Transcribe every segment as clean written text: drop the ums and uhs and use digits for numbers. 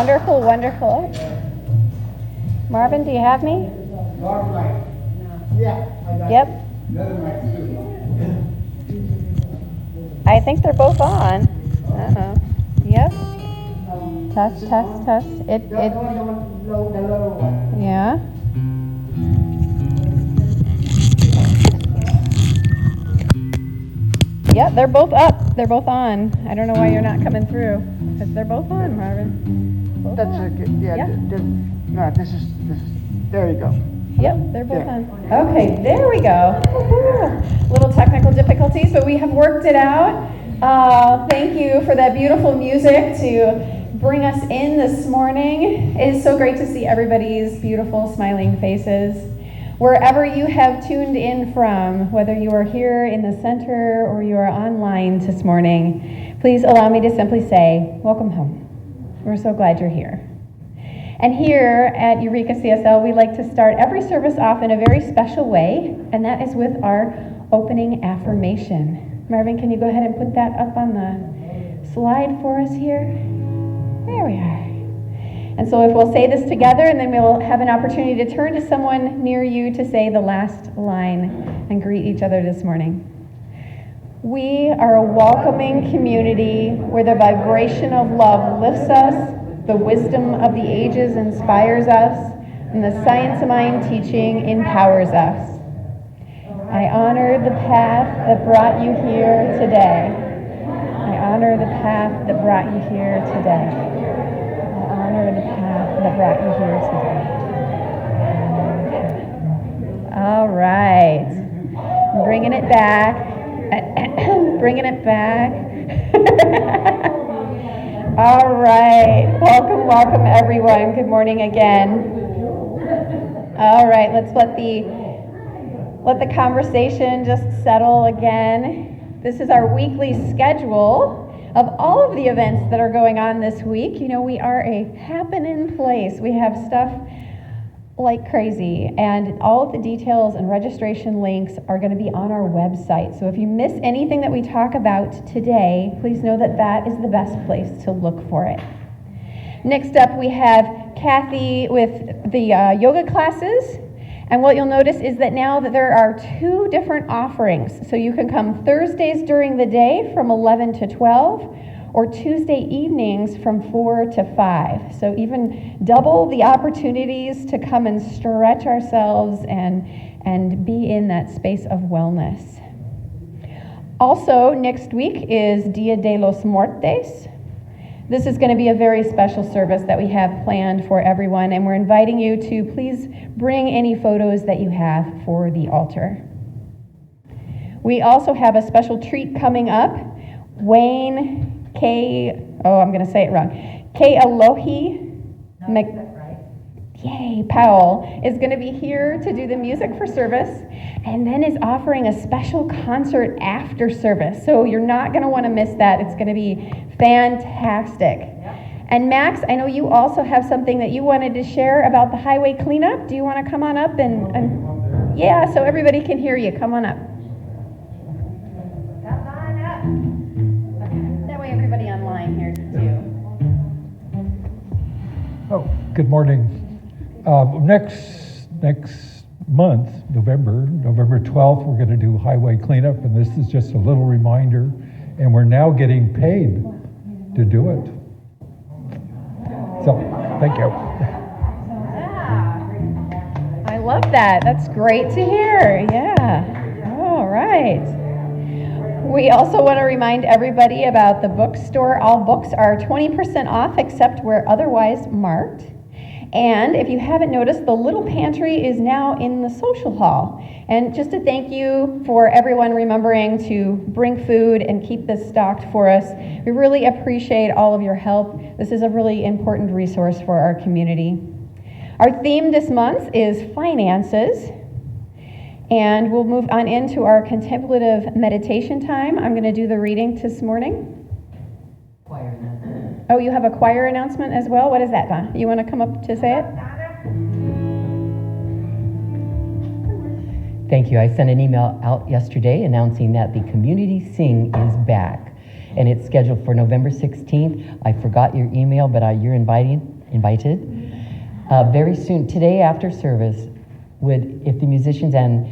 Wonderful, wonderful. Marvin, do you have me? North light. Yeah, I got Yep. another mic too. I think they're both on. Uh-oh. Yep. Test. The lower one. Yeah. Yep, they're both up. They're both on. I don't know why you're not coming through. Because they're both on, Marvin. Both That's on. okay. Yeah. No, this is. There you go. Yep, they're both Yeah. on. Okay, there we go. Woo-hoo. Little technical difficulties, but we have worked it out. Thank you for that beautiful music to bring us in this morning. It is so great to see everybody's beautiful smiling faces. Wherever you have tuned in from, whether you are here in the center or you are online this morning, please allow me to simply say, welcome home. We're so glad you're here. And here at Eureka CSL, we like to start every service off in a very special way, and that is with our opening affirmation. Marvin, can you go ahead and put that up on the slide for us here? There we are. And so if we'll say this together, and then we'll have an opportunity to turn to someone near you to say the last line and greet each other this morning. We are a welcoming community where the vibration of love lifts us, the wisdom of the ages inspires us, and the science of mind teaching empowers us. I honor the path that brought you here today. I honor the path that brought you here today. I honor the path that brought you here today. All right. Bringing it back. Bringing it back. All right. Welcome, everyone. Good morning again. All right. Let's let the conversation just settle again. This is our weekly schedule of all of the events that are going on this week. You know, we are a happening place. We have stuff like crazy, and all of the details and registration links are going to be on our website. So if you miss anything that we talk about today, please know that that is the best place to look for it. Next up, we have Kathy with the yoga classes. And what you'll notice is that now that there are 2 different offerings. So you can come Thursdays during the day from 11 to 12, or Tuesday evenings from 4 to 5. So even double the opportunities to come and stretch ourselves and be in that space of wellness. Also, next week is Dia de los Muertos. This is going to be a very special service that we have planned for everyone, and we're inviting you to please bring any photos that you have for the altar. We also have a special treat coming up. Wayne I'm going to say it wrong. Powell is going to be here to do the music for service, and then is offering a special concert after service. So you're not going to want to miss that. It's going to be fantastic. And Max, I know you also have something that you wanted to share about the highway cleanup. Do you want to come on up and yeah, so everybody can hear you. Come on up. Come on up. That way everybody online here too. Oh, good morning. Next month, November 12th, we're going to do highway cleanup, and this is just a little reminder, and we're now getting paid to do it. So, thank you. Yeah. I love that. That's great to hear. Yeah. All right. We also want to remind everybody about the bookstore. All books are 20% off except where otherwise marked. And if you haven't noticed, the little pantry is now in the social hall. And just to thank you for everyone remembering to bring food and keep this stocked for us, we really appreciate all of your help. This is a really important resource for our community. Our theme this month is finances. And we'll move on into our contemplative meditation time. I'm going to do the reading this morning. Oh, you have a choir announcement as well? What is that, Don? You want to come up to say it? Thank you. I sent an email out yesterday announcing that the Community Sing is back, and it's scheduled for November 16th. I forgot your email, but you're inviting. invited. Very soon, today after service, if the musicians and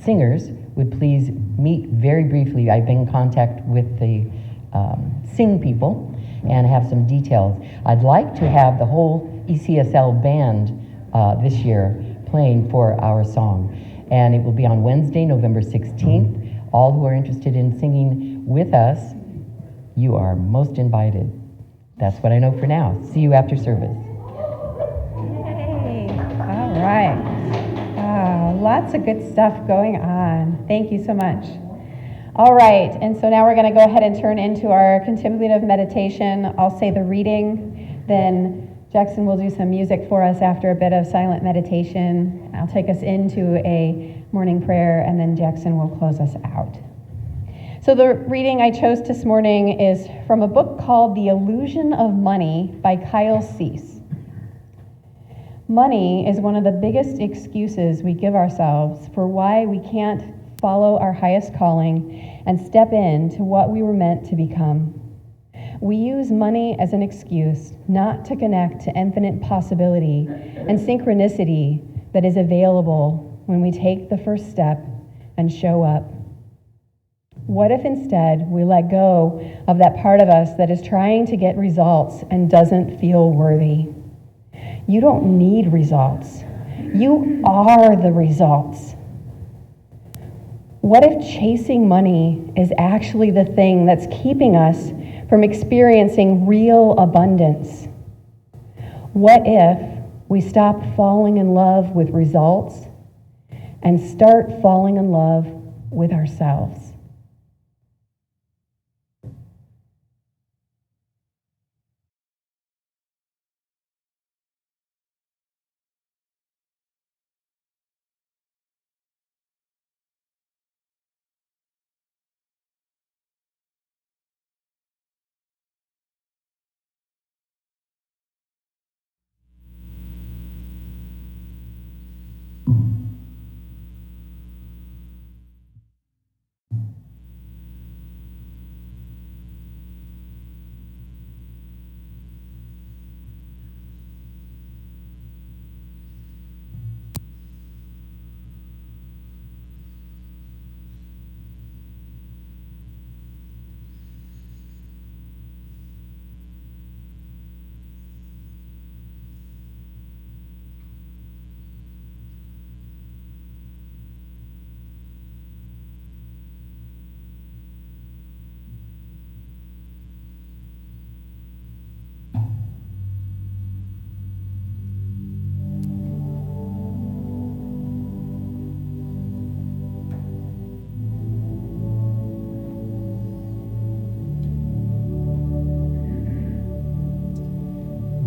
singers would please meet very briefly. I've been in contact with the Sing people and have some details. I'd like to have the whole ECSL band this year playing for our song. And it will be on Wednesday, November 16th. All who are interested in singing with us, you are most invited. That's what I know for now. See you after service. Yay. All right. Wow, lots of good stuff going on. Thank you so much. All right, and so now we're going to go ahead and turn into our contemplative meditation. I'll say the reading, then Jackson will do some music for us after a bit of silent meditation. I'll take us into a morning prayer, and then Jackson will close us out. So the reading I chose this morning is from a book called The Illusion of Money by Kyle Cease. Money is one of the biggest excuses we give ourselves for why we can't follow our highest calling and step into what we were meant to become. We use money as an excuse not to connect to infinite possibility and synchronicity that is available when we take the first step and show up. What if instead we let go of that part of us that is trying to get results and doesn't feel worthy? You don't need results. You are the results. What if chasing money is actually the thing that's keeping us from experiencing real abundance? What if we stop falling in love with results and start falling in love with ourselves?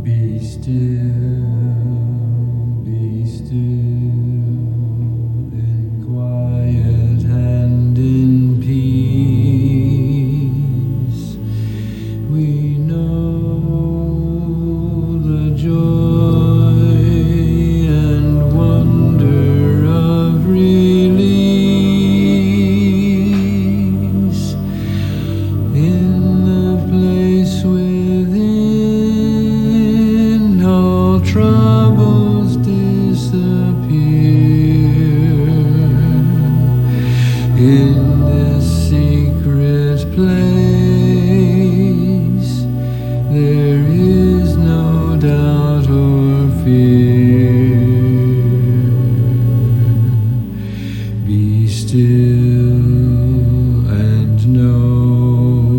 Be still in quiet and in peace. We know the joy and wonder of release in the place within. All troubles disappear in this secret place. There is no doubt or fear. Be still and know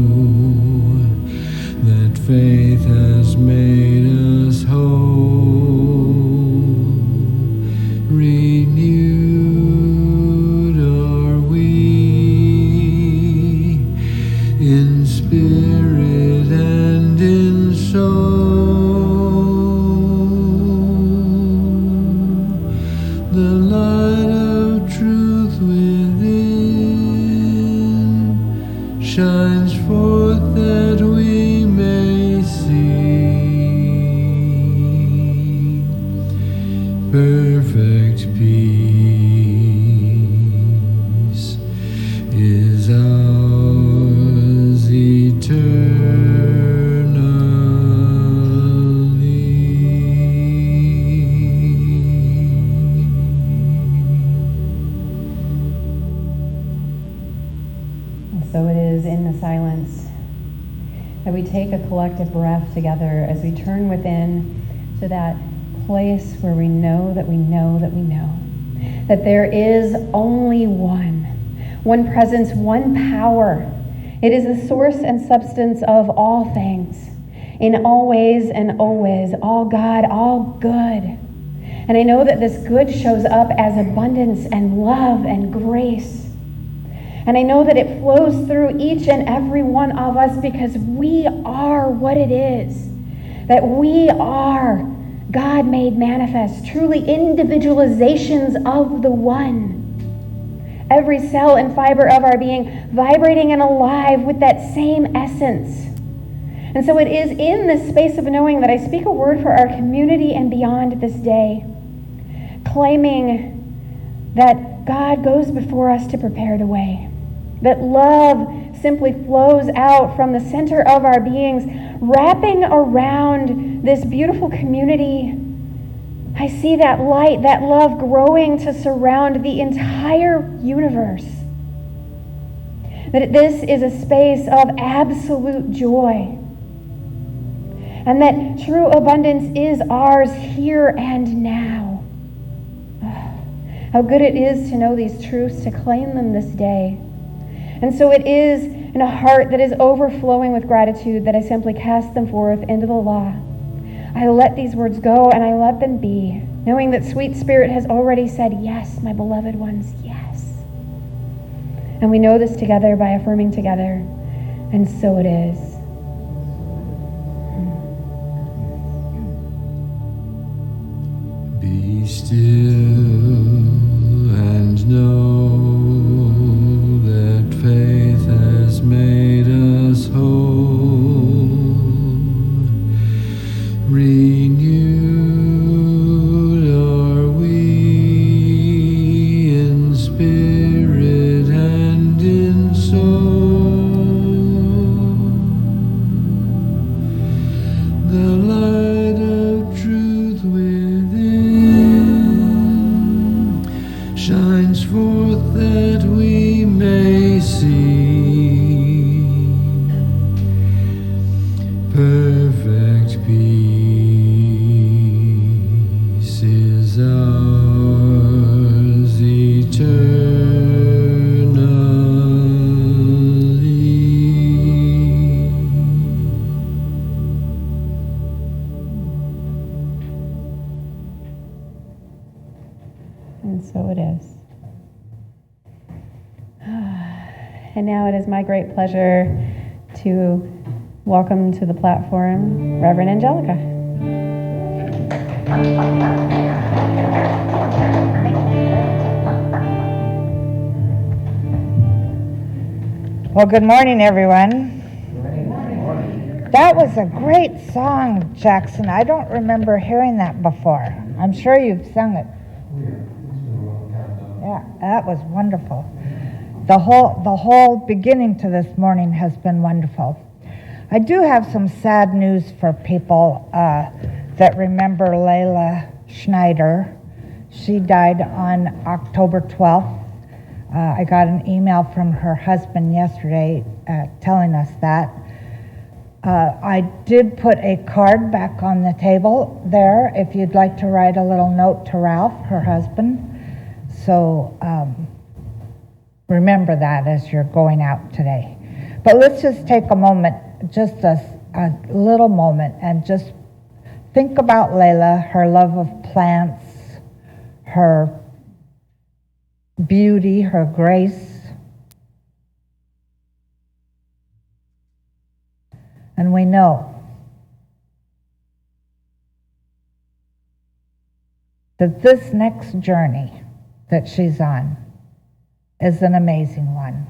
that faith has made us whole. Renewed are we in spirit and in soul. The light of truth within shines forth that we may see. Perfect peace is ours eternally. that we take a collective breath together as we turn within to that place where we know that we know that we know that there is only one presence, one power. It is the source and substance of all things, in all ways and always, all God, all good. And I know that this good shows up as abundance and love and grace. And I know that it flows through each and every one of us because we are what it is, that we are God made manifest, truly individualizations of the one. Every cell and fiber of our being vibrating and alive with that same essence. And so it is in this space of knowing that I speak a word for our community and beyond this day, claiming that God goes before us to prepare the way, that love simply flows out from the center of our beings, wrapping around this beautiful community. I see that light, that love growing to surround the entire universe. That this is a space of absolute joy. And that true abundance is ours here and now. How good it is to know these truths, to claim them this day. And so it is in a heart that is overflowing with gratitude that I simply cast them forth into the law. I let these words go and I let them be, knowing that sweet Spirit has already said, yes, my beloved ones, yes. And we know this together by affirming together, and so it is. Be still and know that faith has made us whole. Renewed are we in spirit and in soul. The light of truth within shines forth that we may see perfect peace is ours eternally. And so it is. And now it is my great pleasure to welcome to the platform Reverend Angelica. Well, good morning, everyone. That was a great song, Jackson. I don't remember hearing that before. I'm sure you've sung it. Yeah, that was wonderful. The whole beginning to this morning has been wonderful. I do have some sad news for people that remember Layla Schneider. She died on October 12th. I got an email from her husband yesterday telling us that. I did put a card back on the table there if you'd like to write a little note to Ralph, her husband. So remember that as you're going out today. But let's just take a moment, just a little moment, and just think about Layla, her love of plants, her beauty, her grace. And we know that this next journey that she's on is an amazing one.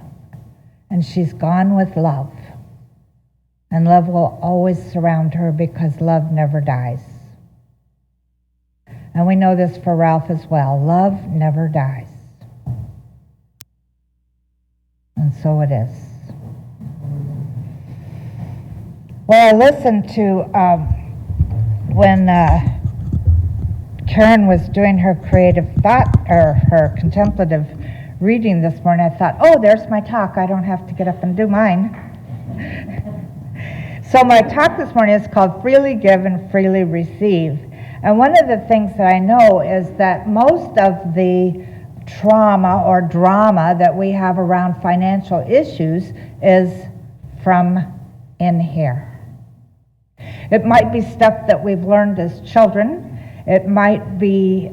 And she's gone with love. And love will always surround her because love never dies. And we know this for Ralph as well. Love never dies. And so it is. Well, I listened to when Karen was doing her creative thought, or her contemplative reading this morning. I thought, oh, there's my talk. I don't have to get up and do mine. So my talk this morning is called Freely Give and Freely Receive. And one of the things that I know is that most of the trauma or drama that we have around financial issues is from in here. It might be stuff that we've learned as children. It might be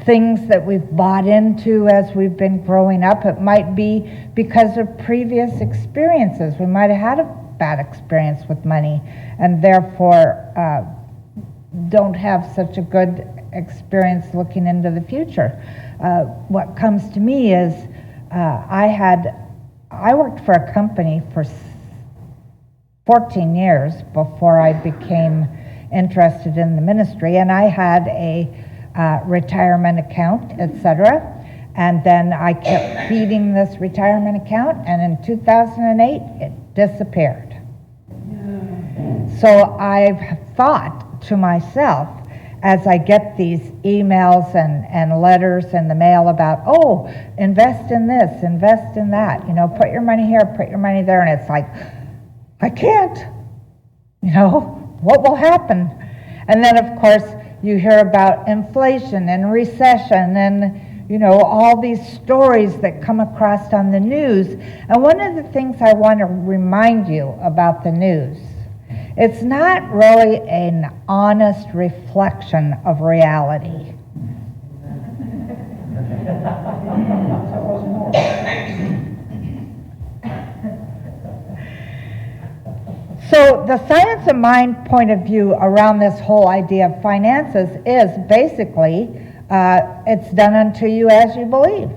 things that we've bought into as we've been growing up. It might be because of previous experiences. We might have had a bad experience with money and therefore don't have such a good experience looking into the future. What comes to me is I worked for a company for 14 years before I became interested in the ministry, and I had a retirement account, etc. And then I kept feeding this retirement account, and in 2008 it disappeared. So I've thought to myself, as I get these emails and letters in the mail about, oh, invest in this, invest in that, put your money here, put your money there, and it's like, I can't, what will happen? And then, of course, you hear about inflation and recession and, all these stories that come across on the news. And one of the things I want to remind you about the news, it's not really an honest reflection of reality. So the science of mind point of view around this whole idea of finances is basically, it's done unto you as you believe.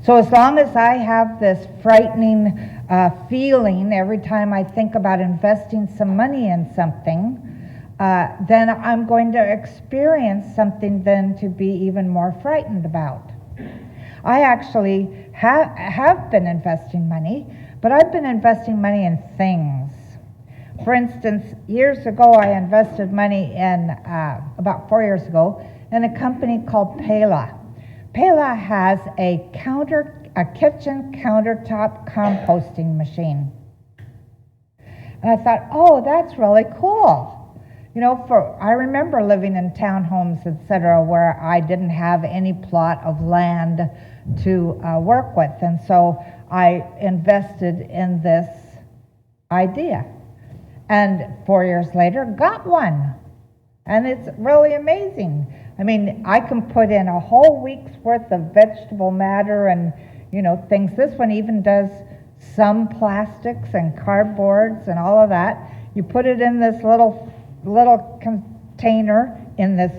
So as long as I have this frightening feeling every time I think about investing some money in something, then I'm going to experience something then to be even more frightened about. I actually have been investing money, but I've been investing money in things. For instance, years ago I invested money in, about 4 years ago, in a company called Pela. Pela has a kitchen countertop composting machine. And I thought, oh, that's really cool. I remember living in townhomes, etc., where I didn't have any plot of land to work with. And so I invested in this idea. And 4 years later, got one. And it's really amazing. I mean, I can put in a whole week's worth of vegetable matter and, things. This one even does some plastics and cardboards and all of that. You put it in this little container in this,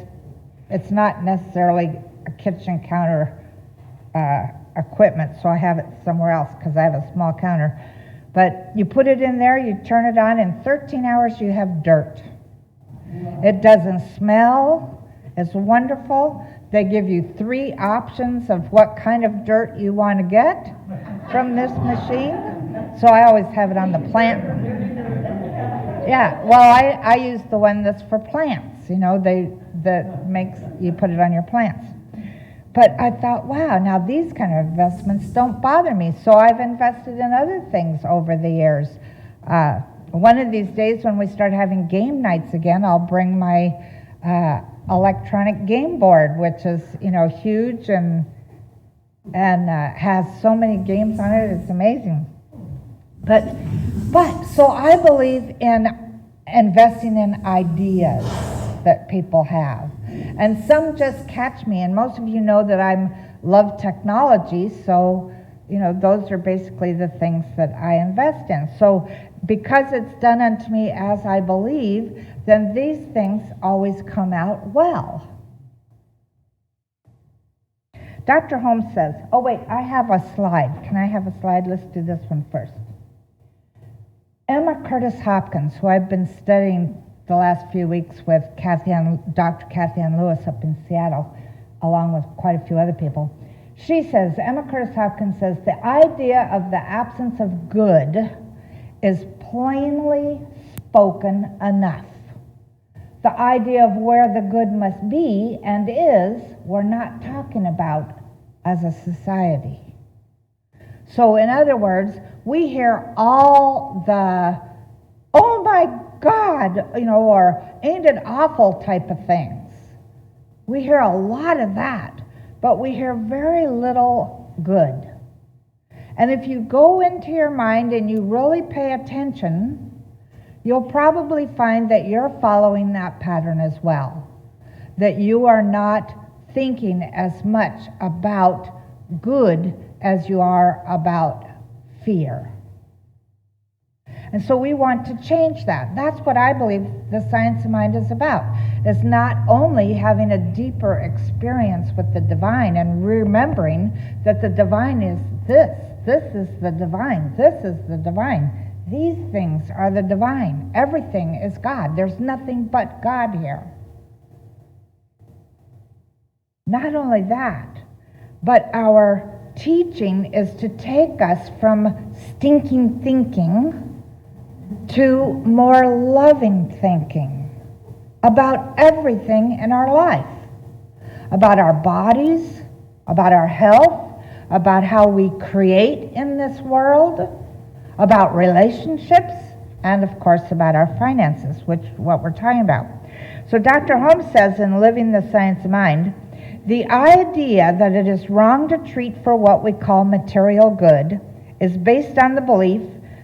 it's not necessarily a kitchen counter equipment, so I have it somewhere else because I have a small counter. But you put it in there, you turn it on, in 13 hours you have dirt. It doesn't smell. It's wonderful. They give you 3 options of what kind of dirt you want to get from this machine. So I always have it on the plant. Yeah, well, I use the one that's for plants, that makes you put it on your plants. But I thought, wow, now these kind of investments don't bother me. So I've invested in other things over the years. One of these days when we start having game nights again, I'll bring my electronic game board, which is, huge and has so many games on it. It's amazing. But so I believe in investing in ideas that people have. And some just catch me. And most of you know that I love technology, so those are basically the things that I invest in. So because it's done unto me as I believe, then these things always come out well. Dr. Holmes says, oh wait, I have a slide. Can I have a slide? Let's do this one first. Emma Curtis Hopkins, who I've been studying the last few weeks with Dr. Kathy Ann Lewis up in Seattle, along with quite a few other people. She says, Emma Curtis Hopkins says, the idea of the absence of good is plainly spoken enough. The idea of where the good must be and is, we're not talking about as a society. So in other words, we hear all the, oh my God, or ain't it awful type of things. We hear a lot of that, but we hear very little good. And if you go into your mind and you really pay attention, you'll probably find that you're following that pattern as well. That you are not thinking as much about good as you are about fear. And so we want to change that. That's what I believe the Science of Mind is about. It's not only having a deeper experience with the divine and remembering that the divine is this. This is the divine. This is the divine. These things are the divine. Everything is God. There's nothing but God here. Not only that, but our teaching is to take us from stinking thinking to more loving thinking about everything in our life, about our bodies, about our health, about how we create in this world, about relationships, and of course about our finances, which is what we're talking about. So Dr. Holmes says in Living the Science of Mind, the idea that it is wrong to treat for what we call material good is based on the belief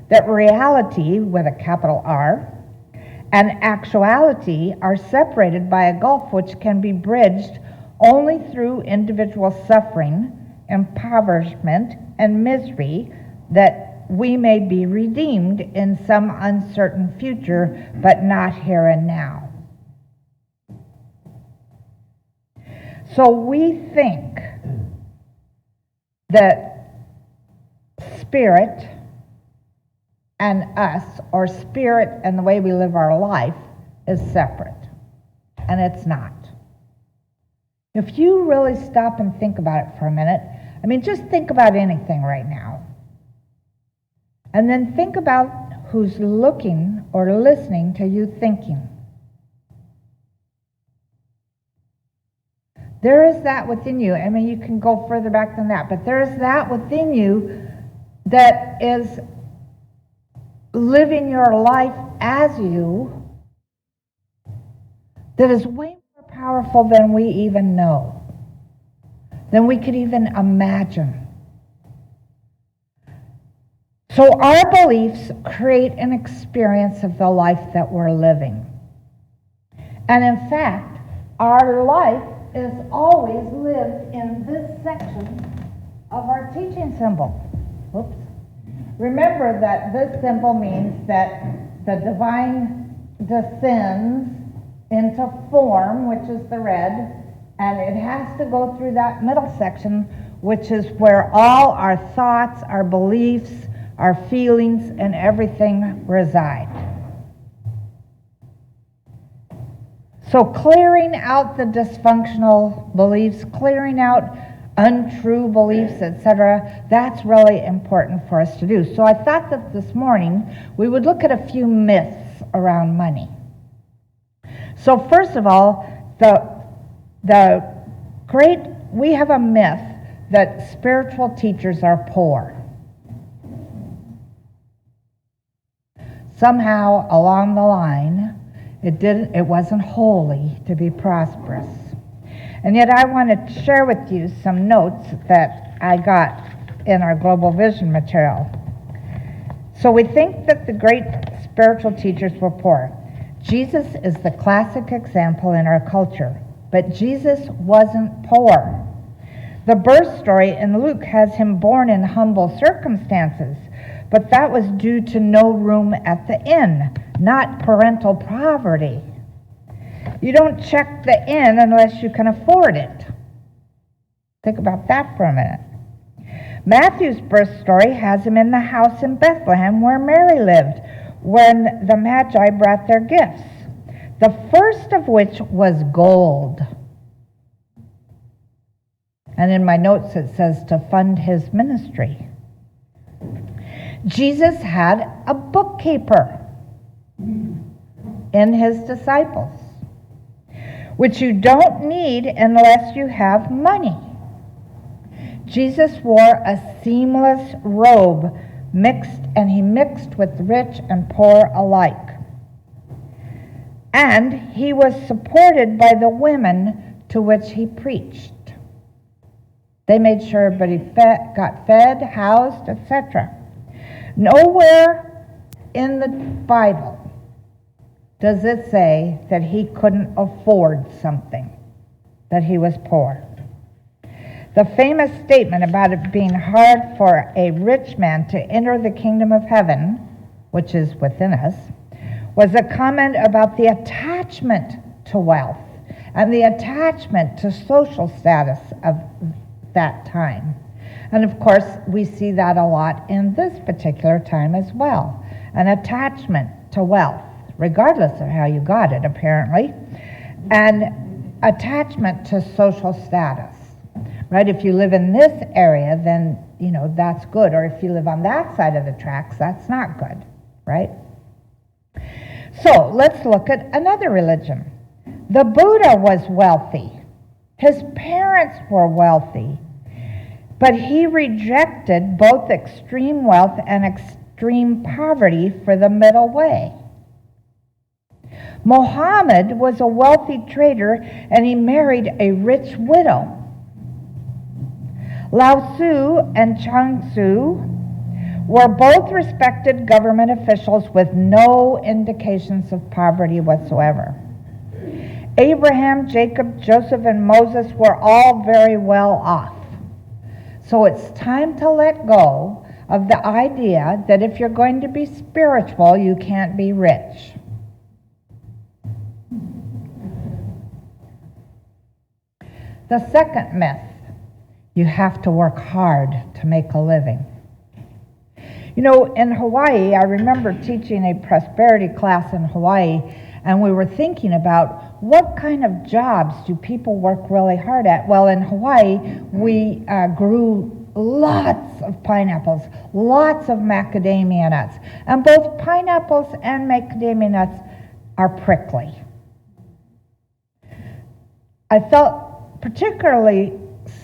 that reality, with a capital R, and actuality are separated by a gulf which can be bridged only through individual suffering, impoverishment, and misery, that we may be redeemed in some uncertain future, but not here and now. So we think that spirit and us, or spirit and the way we live our life, is separate. And it's not. If you really stop and think about it for a minute, just think about anything right now. And then think about who's looking or listening to you thinking. There is that within you. You can go further back than that, but there is that within you that is living your life as you, that is way more powerful than we even know, than we could even imagine. So our beliefs create an experience of the life that we're living. And in fact, our life is always lived in this section of our teaching symbol. Whoops. Remember that this symbol means that the divine descends into form, which is the red, and it has to go through that middle section, which is where all our thoughts, our beliefs, our feelings, and everything reside. So clearing out the dysfunctional beliefs, clearing out untrue beliefs, etc., that's really important for us to do. So I thought that this morning we would look at a few myths around money. So first of all, we have a myth that spiritual teachers are poor. Somehow along the line, it wasn't holy to be prosperous. And yet I want to share with you some notes that I got in our Global Vision material. So we think that the great spiritual teachers were poor. Jesus is the classic example in our culture, but Jesus wasn't poor. The birth story in Luke has him born in humble circumstances, but that was due to no room at the inn, not parental poverty. You don't check the inn unless you can afford it. Think about that for a minute. Matthew's birth story has him in the house in Bethlehem where Mary lived when the Magi brought their gifts, the first of which was gold. And in my notes it says to fund his ministry. Jesus had a bookkeeper in his disciples, which you don't need unless you have money. Jesus wore a seamless robe he mixed with rich and poor alike. And he was supported by the women to which he preached. They made sure everybody got fed, housed, etc. Nowhere in the Bible does it say that he couldn't afford something, that he was poor. The famous statement about it being hard for a rich man to enter the kingdom of heaven, which is within us, was a comment about the attachment to wealth and the attachment to social status of that time. And of course, we see that a lot in this particular time as well. An attachment to wealth, regardless of how you got it, apparently, and attachment to social status. Right? If you live in this area, then, that's good. Or if you live on that side of the tracks, that's not good. Right? So, let's look at another religion. The Buddha was wealthy. His parents were wealthy. But he rejected both extreme wealth and extreme poverty for the middle way. Muhammad was a wealthy trader, and he married a rich widow. Lao Tzu and Chuang Tzu were both respected government officials with no indications of poverty whatsoever. Abraham, Jacob, Joseph, and Moses were all very well off. So it's time to let go of the idea that if you're going to be spiritual, you can't be rich. The second myth, you have to work hard to make a living. In Hawaii, I remember teaching a prosperity class in Hawaii, and we were thinking about what kind of jobs do people work really hard at. Well, in Hawaii, we grew lots of pineapples, lots of macadamia nuts, and both pineapples and macadamia nuts are prickly. I felt particularly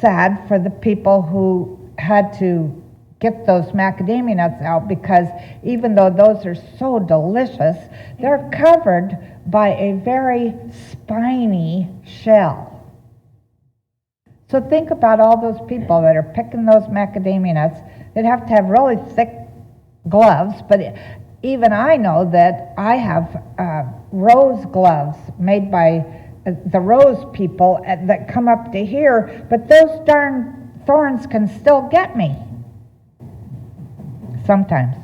sad for the people who had to get those macadamia nuts out, because even though those are so delicious, they're covered by a very spiny shell. So think about all those people that are picking those macadamia nuts. They'd have to have really thick gloves, but even I know that I have rose gloves made by the rose people that come up to here, but those darn thorns can still get me sometimes.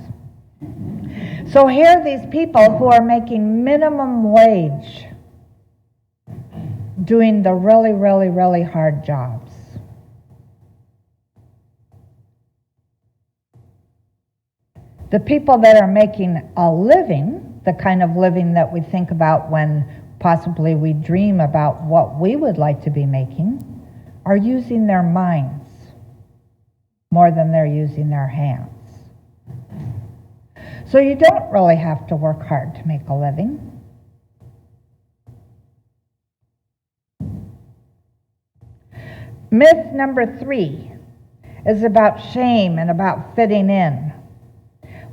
So here are these people who are making minimum wage doing the really, really, really hard jobs. The people that are making a living, the kind of living that we think about when possibly we dream about what we would like to be making, are using their minds more than they're using their hands. So you don't really have to work hard to make a living. Myth number 3 is about shame and about fitting in.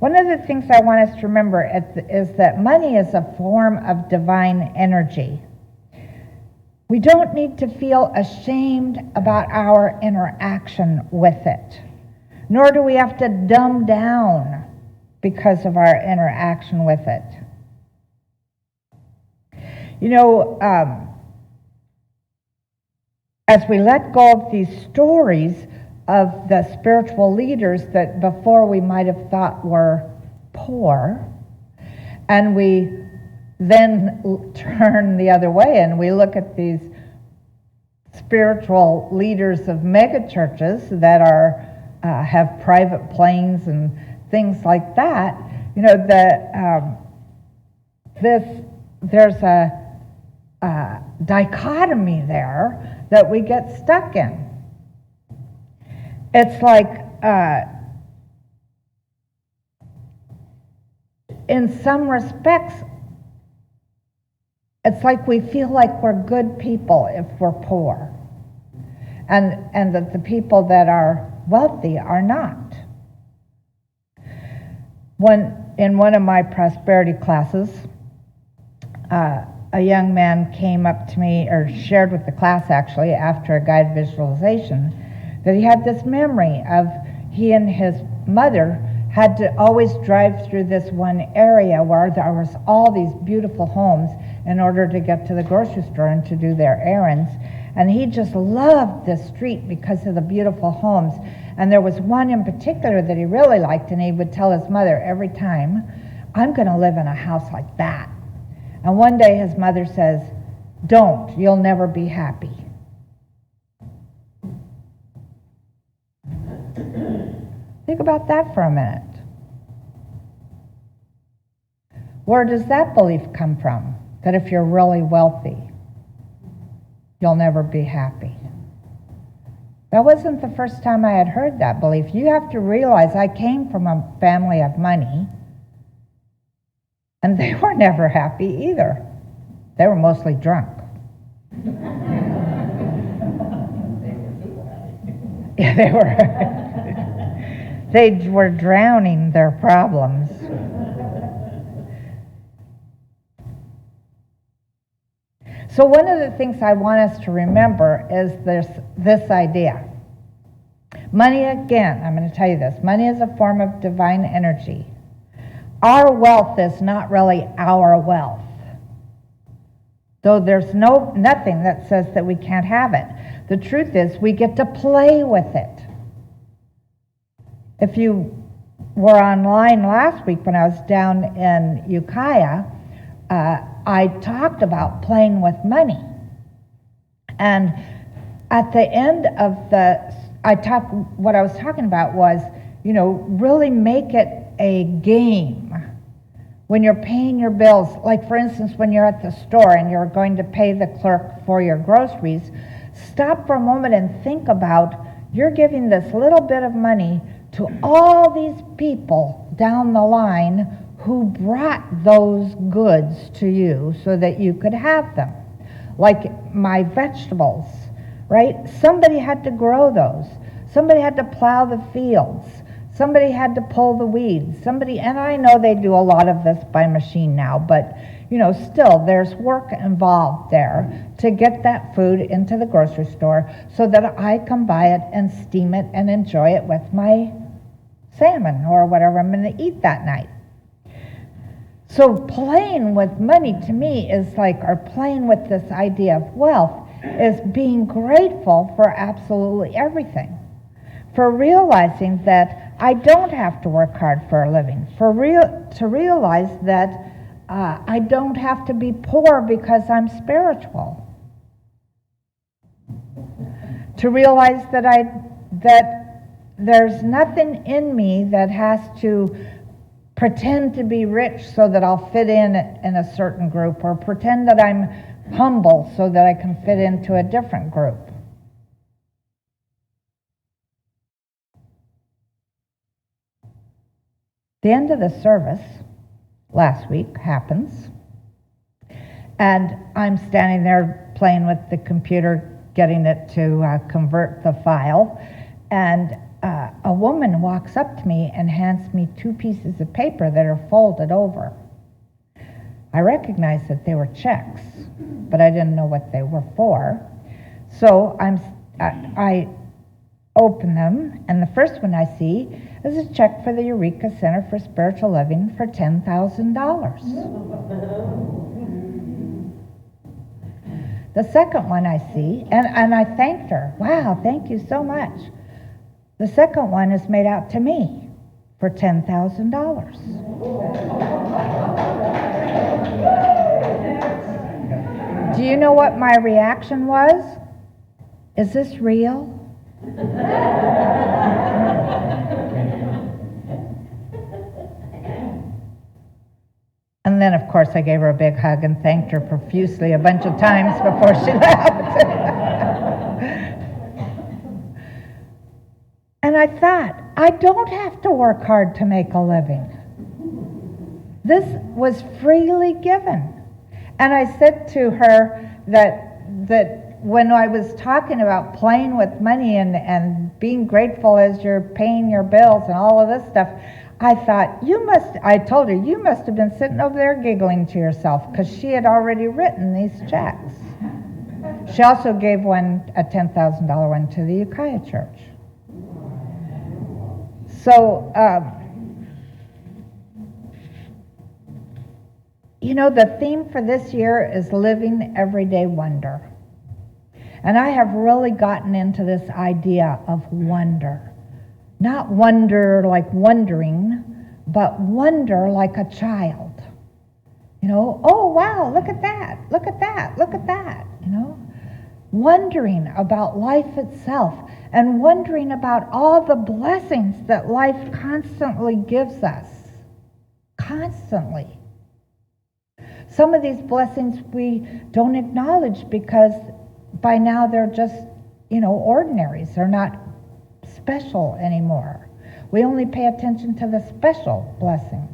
One of the things I want us to remember is that money is a form of divine energy. We don't need to feel ashamed about our interaction with it, nor do we have to dumb down because of our interaction with it. As we let go of these stories of the spiritual leaders that before we might have thought were poor, and we then turn the other way and we look at these spiritual leaders of megachurches that have private planes and things like that, there's a dichotomy there that we get stuck in. It's like, in some respects, it's like we feel like we're good people if we're poor, and that the people that are wealthy are not. In one of my prosperity classes, a young man came up to me, or shared with the class actually, after a guided visualization, that he had this memory of he and his mother had to always drive through this one area where there was all these beautiful homes in order to get to the grocery store and to do their errands. And he just loved this street because of the beautiful homes. And there was one in particular that he really liked, and he would tell his mother every time, I'm going to live in a house like that. And one day his mother says, don't, you'll never be happy. Think about that for a minute. Where does that belief come from? That if you're really wealthy, you'll never be happy. That wasn't the first time I had heard that belief. You have to realize I came from a family of money, and they were never happy either. They were mostly drunk. Yeah, they were. They were drowning their problems. So one of the things I want us to remember is this idea. Money, again, I'm going to tell you this. Money is a form of divine energy. Our wealth is not really our wealth. Though there's nothing that says that we can't have it. The truth is we get to play with it. If you were online last week when I was down in Eureka, I talked about playing with money. And at the end of what I was talking about was, really make it a game. When you're paying your bills, like for instance, when you're at the store and you're going to pay the clerk for your groceries, stop for a moment and think about you're giving this little bit of money to all these people down the line who brought those goods to you so that you could have them. Like my vegetables, right? Somebody had to grow those. Somebody had to plow the fields. Somebody had to pull the weeds. And I know they do a lot of this by machine now, but still there's work involved there to get that food into the grocery store so that I can buy it and steam it and enjoy it with my salmon or whatever I'm going to eat that night. So playing with money to me is or playing with this idea of wealth is being grateful for absolutely everything. For realizing that I don't have to work hard for a living. To realize that I don't have to be poor because I'm spiritual. To realize that there's nothing in me that has to pretend to be rich so that I'll fit in a certain group, or pretend that I'm humble so that I can fit into a different group. The end of the service last week happens, and I'm standing there playing with the computer, getting it to convert the file, and a woman walks up to me and hands me 2 pieces of paper that are folded over. I recognized that they were checks, but I didn't know what they were for. So I open them, and the first one I see is a check for the Eureka Center for Spiritual Living for $10,000. The second one I see, and I thanked her. Wow, thank you so much. The second one is made out to me for $10,000. Do you know what my reaction was? Is this real? And then, of course, I gave her a big hug and thanked her profusely a bunch of times before she left. And I thought, I don't have to work hard to make a living. This was freely given. And I said to her that when I was talking about playing with money and being grateful as you're paying your bills and all of this stuff, I thought, I told her, you must have been sitting over there giggling to yourself, because she had already written these checks. She also gave a $10,000 one to the Eureka church. So, the theme for this year is living everyday wonder. And I have really gotten into this idea of wonder. Not wonder like wondering, but wonder like a child. Oh wow, look at that, look at that, look at that, Wondering about life itself and wondering about all the blessings that life constantly gives us. Constantly. Some of these blessings we don't acknowledge because by now they're just, ordinaries. They're not special anymore. We only pay attention to the special blessings.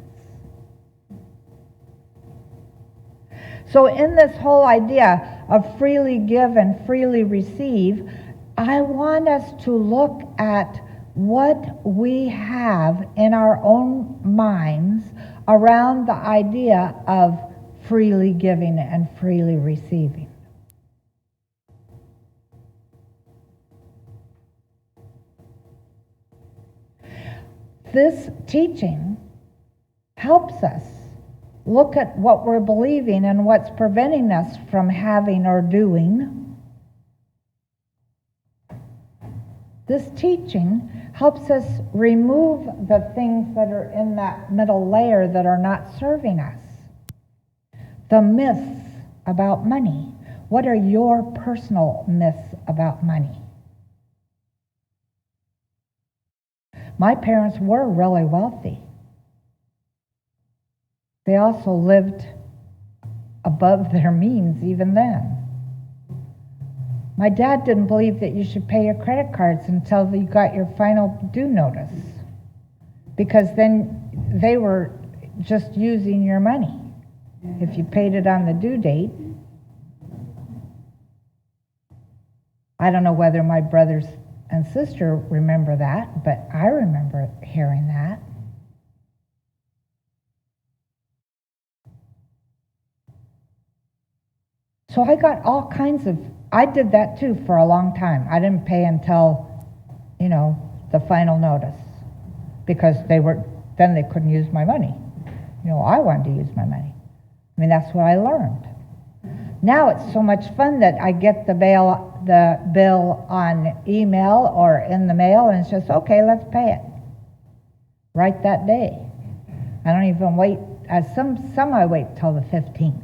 So in this whole idea of freely give and freely receive, I want us to look at what we have in our own minds around the idea of freely giving and freely receiving. This teaching helps us look at what we're believing and what's preventing us from having or doing. This teaching helps us remove the things that are in that middle layer that are not serving us. The myths about money. What are your personal myths about money? My parents were really wealthy. They also lived above their means even then. My dad didn't believe that you should pay your credit cards until you got your final due notice, because then they were just using your money if you paid it on the due date. I don't know whether my brothers and sister remember that, but I remember hearing that. So I got all kinds of, I did that too for a long time. I didn't pay until, the final notice, because then they couldn't use my money. I wanted to use my money. That's what I learned. Now it's so much fun that I get the bill on email or in the mail, and it's just, okay, let's pay it right that day. I don't even wait. Some I wait till the 15th.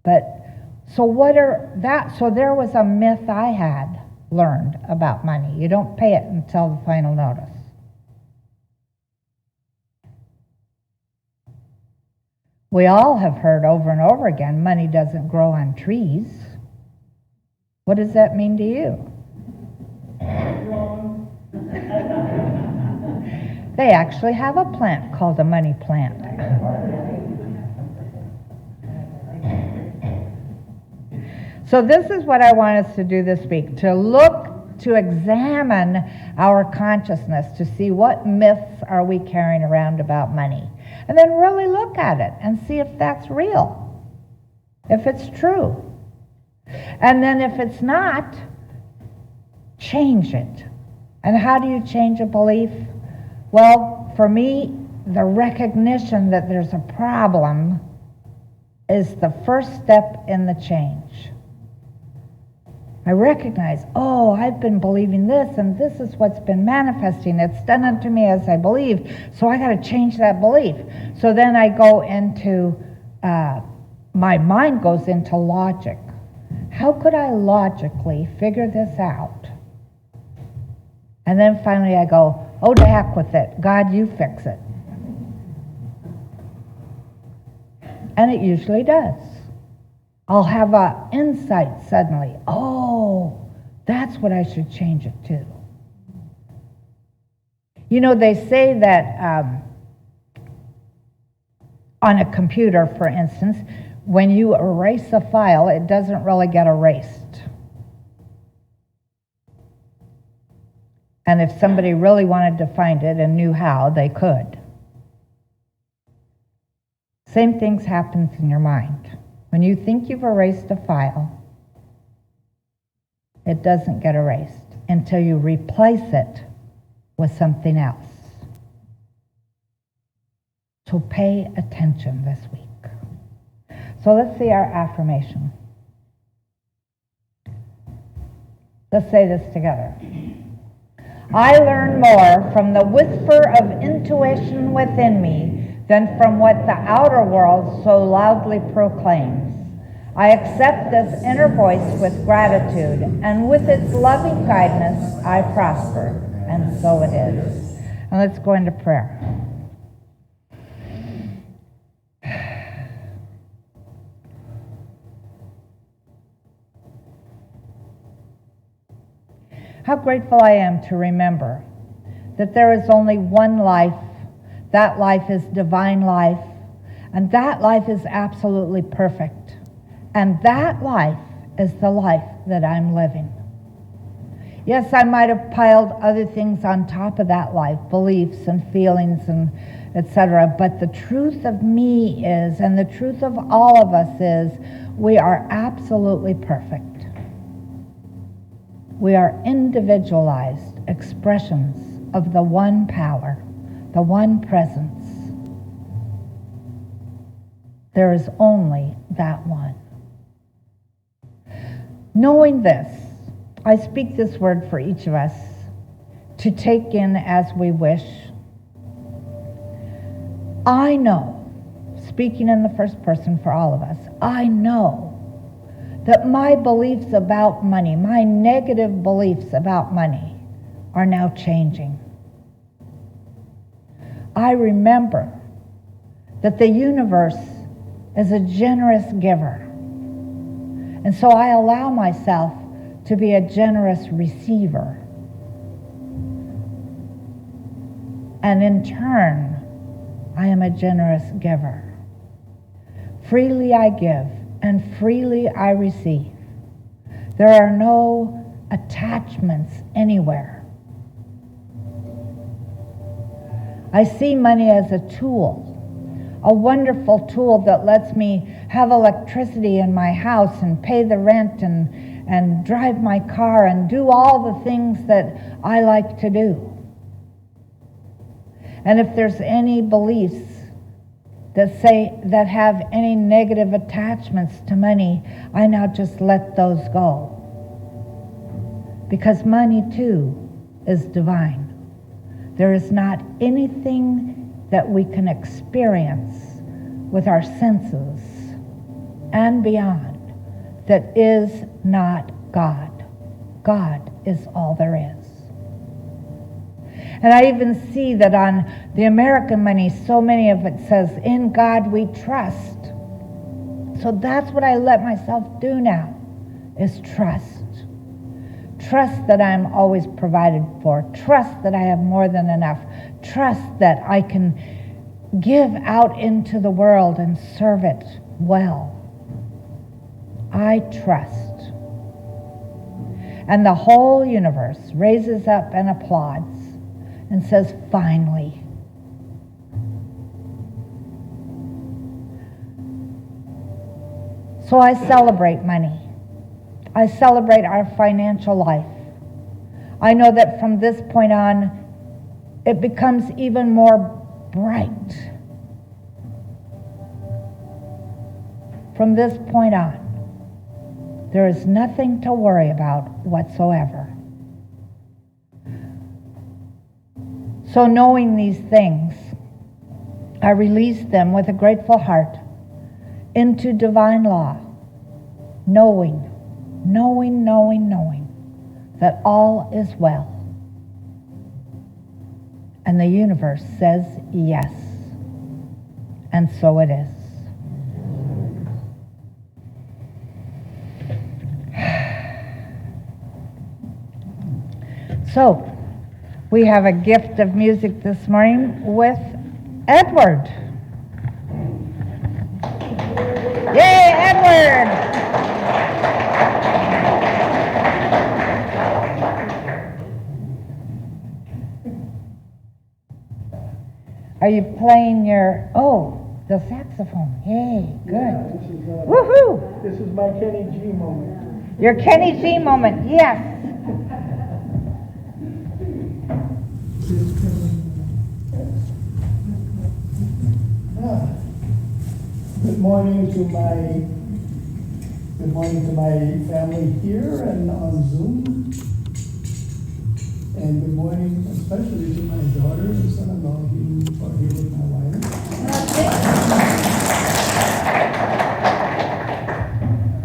But so there was a myth I had learned about money. You don't pay it until the final notice. We all have heard over and over again, money doesn't grow on trees. What does that mean to you? They actually have a plant called a money plant. So this is what I want us to do this week, to examine our consciousness, to see what myths are we carrying around about money. And then really look at it and see if that's real, if it's true. And then if it's not, change it. And how do you change a belief? Well, for me, the recognition that there's a problem is the first step in the change. I recognize, I've been believing this, and this is what's been manifesting. It's done unto me as I believed, so I got to change that belief. So then I go into, my mind goes into logic. How could I logically figure this out? And then finally I go, to heck with it. God, you fix it. And it usually does. I'll have an insight suddenly. That's what I should change it to. They say that on a computer, for instance, when you erase a file, it doesn't really get erased. And if somebody really wanted to find it and knew how, they could. Same things happens in your mind. When you think you've erased a file, it doesn't get erased until you replace it with something else. So pay attention this week. So let's see our affirmation. Let's say this together. I learn more from the whisper of intuition within me than from what the outer world so loudly proclaims. I accept this inner voice with gratitude, and with its loving guidance, I prosper. And so it is. And let's go into prayer. How grateful I am to remember that there is only one life. That life is divine life, and that life is absolutely perfect. And that life is the life that I'm living. Yes, I might have piled other things on top of that life, beliefs and feelings and etc. But the truth of me is, and the truth of all of us is, we are absolutely perfect. We are individualized expressions of the one power, the one presence. There is only that one. Knowing this, I speak this word for each of us to take in as we wish. I know, speaking in the first person for all of us, I know that my beliefs about money, my negative beliefs about money, are now changing. I remember that the universe is a generous giver. And so I allow myself to be a generous receiver. And in turn, I am a generous giver. Freely I give, and freely I receive. There are no attachments anywhere. I see money as a tool, a wonderful tool that lets me have electricity in my house and pay the rent and drive my car and do all the things that I like to do. And if there's any beliefs that have any negative attachments to money, I now just let those go. Because money too is divine. There is not anything that we can experience with our senses and beyond that is not God. God is all there is. And I even see that on the American money, so many of it says, in God we trust. So that's what I let myself do now, is trust. Trust that I'm always provided for. Trust that I have more than enough. Trust that I can give out into the world and serve it well. I trust. And the whole universe raises up and applauds and says, finally. So I celebrate money. I celebrate our financial life. I know that from this point on, it becomes even more bright. From this point on, there is nothing to worry about whatsoever. So knowing these things, I release them with a grateful heart into divine law, knowing that all is well. And the universe says yes. And so it is. So, we have a gift of music this morning with Edward. Yay, Edward! Are you playing your, the saxophone? Yay, good. Woohoo! This is my Kenny G moment. Your Kenny G moment, yes. Good morning to my family here and on Zoom. And good morning especially to my daughter and son-in-law who are here with my wife.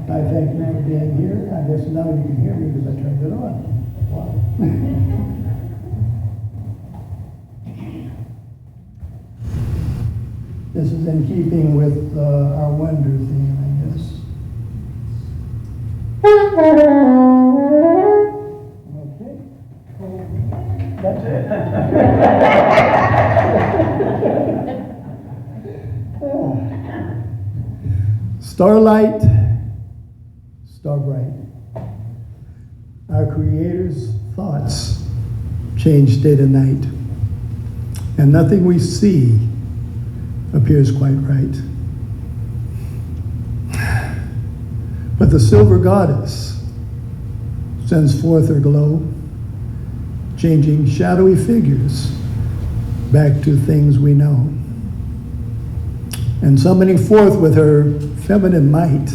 I thank you for being here. I guess now you can hear me because I turned it on. Wow. This is in keeping with our wonder theme, I guess. Okay. That's it. Starlight, star bright. Our Creator's thoughts change day to night, and nothing we see appears quite right. But the silver goddess sends forth her glow, changing shadowy figures back to things we know, and summoning forth with her feminine might,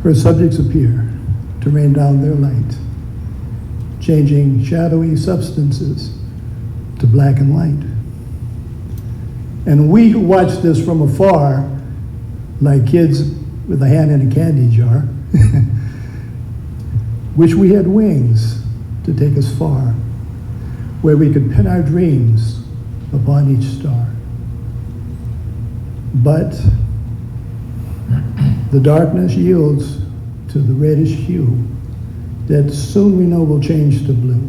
her subjects appear to rain down their light, changing shadowy substances to black and white. And we who watch this from afar, like kids with a hand in a candy jar, wish we had wings to take us far, where we could pin our dreams upon each star. But the darkness yields to the reddish hue that soon we know will change to blue.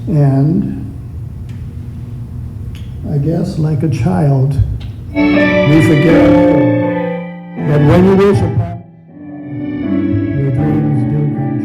And I guess, like a child, we forget that when you wish upon your dreams do come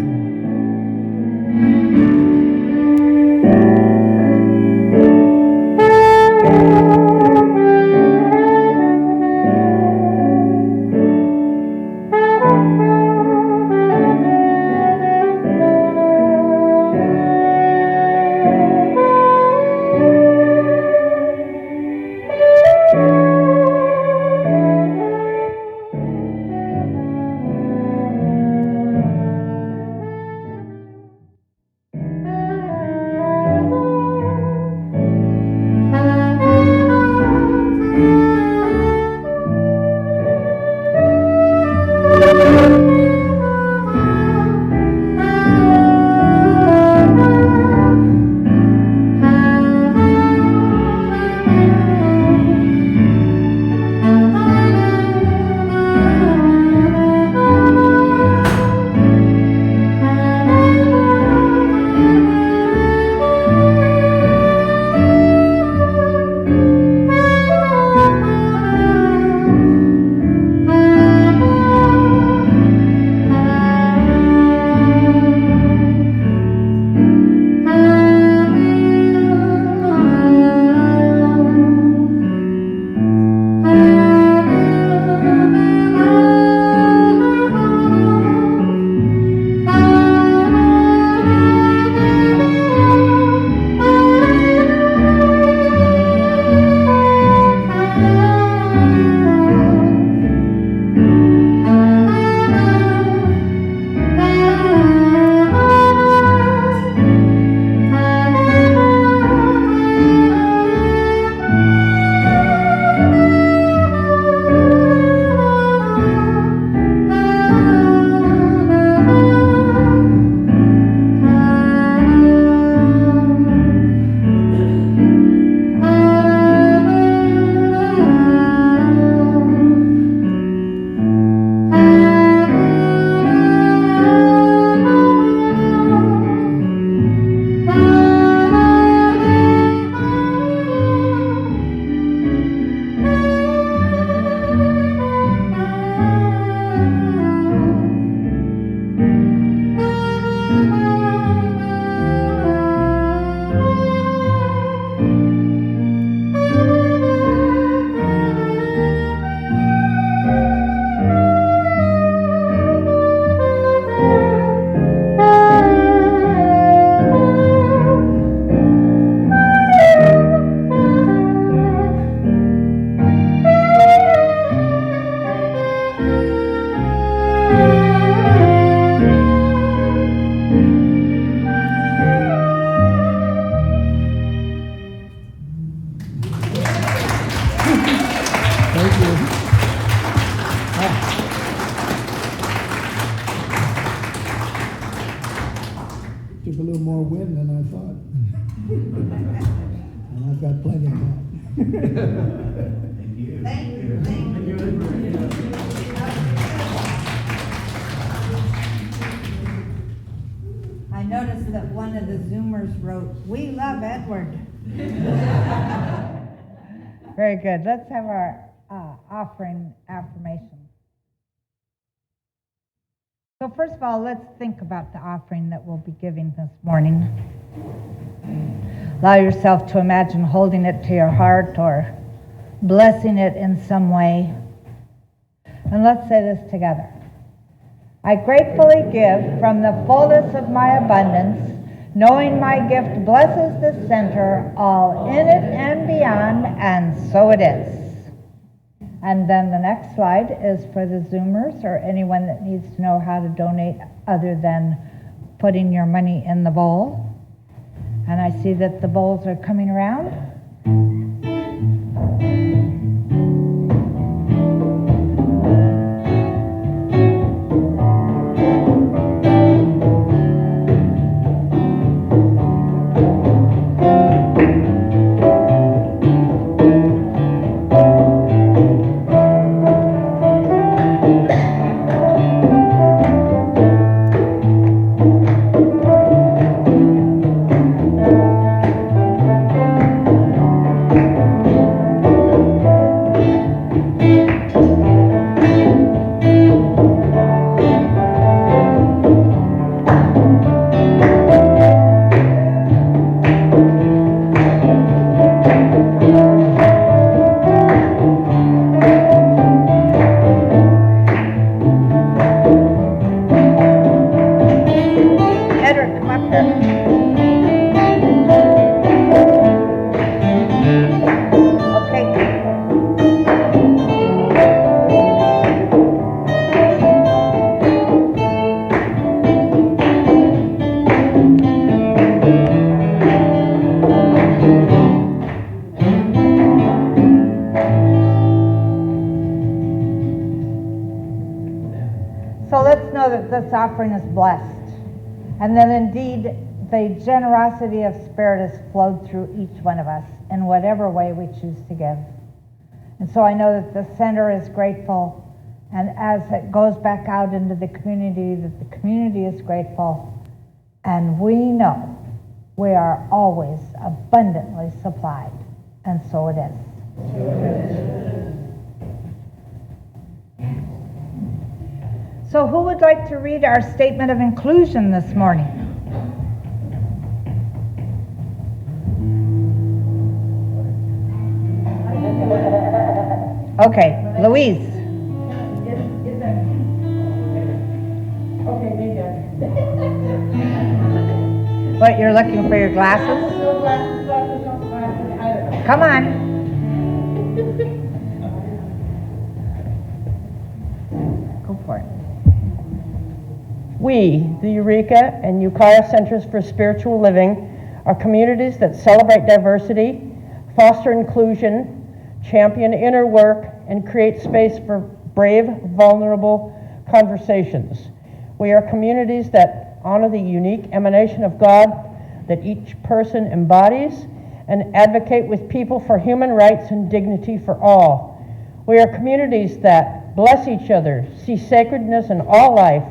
I noticed that one of the Zoomers wrote, "We love Edward." Very good. Let's have our offering affirmation. So first of all, let's think about the offering that we'll be giving this morning. Allow yourself to imagine holding it to your heart or blessing it in some way. And let's say this together. I gratefully give from the fullness of my abundance, knowing my gift blesses this center, all in it and beyond, and so it is. And then the next slide is for the Zoomers or anyone that needs to know how to donate other than putting your money in the bowl. And I see that the bowls are coming around. This offering is blessed, and then indeed the generosity of Spirit has flowed through each one of us in whatever way we choose to give. And so I know that the center is grateful, and as it goes back out into the community, that the community is grateful, and we know we are always abundantly supplied, and so it is. So who would like to read our statement of inclusion this morning? Okay, Louise. What, you're looking for your glasses? Come on. Go for it. We, the Eureka and Ukiah Centers for Spiritual Living, are communities that celebrate diversity, foster inclusion, champion inner work, and create space for brave, vulnerable conversations. We are communities that honor the unique emanation of God that each person embodies and advocate with people for human rights and dignity for all. We are communities that bless each other, see sacredness in all life,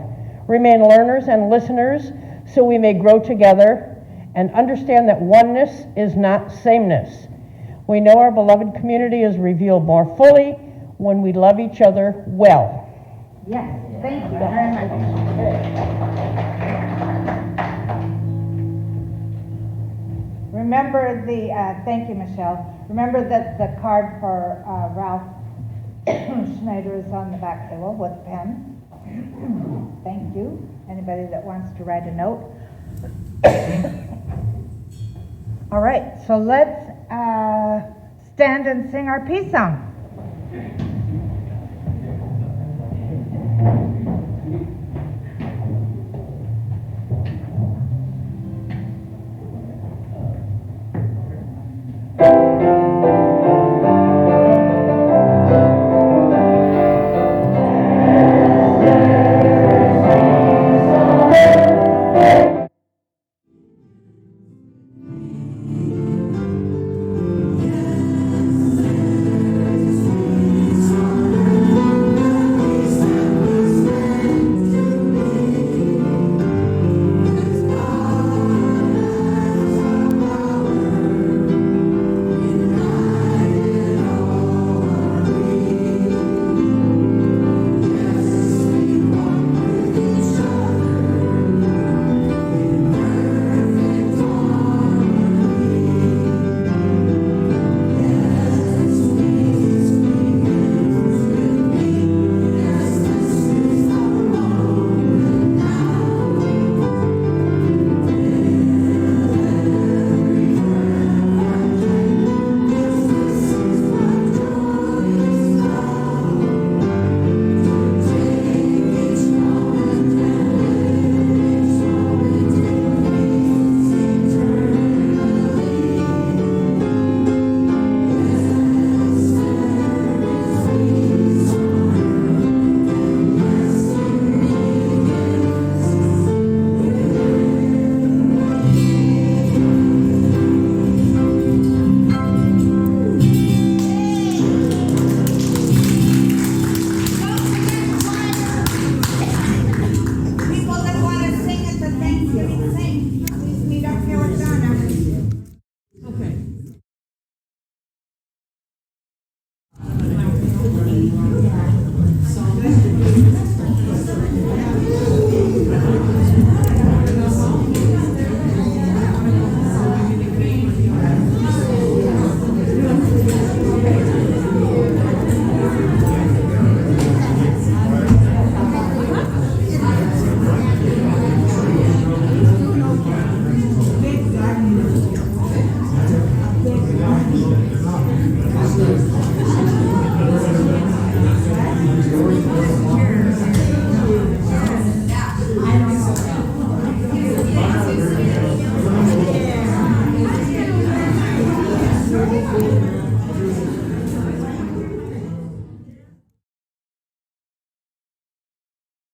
remain learners and listeners so we may grow together, and understand that oneness is not sameness. We know our beloved community is revealed more fully when we love each other well. Yes, thank you very much. Remember thank you, Michelle. Remember that the card for Ralph Schneider is on the back table with a pen. Thank you. Anybody that wants to write a note. All right, so let's stand and sing our peace song.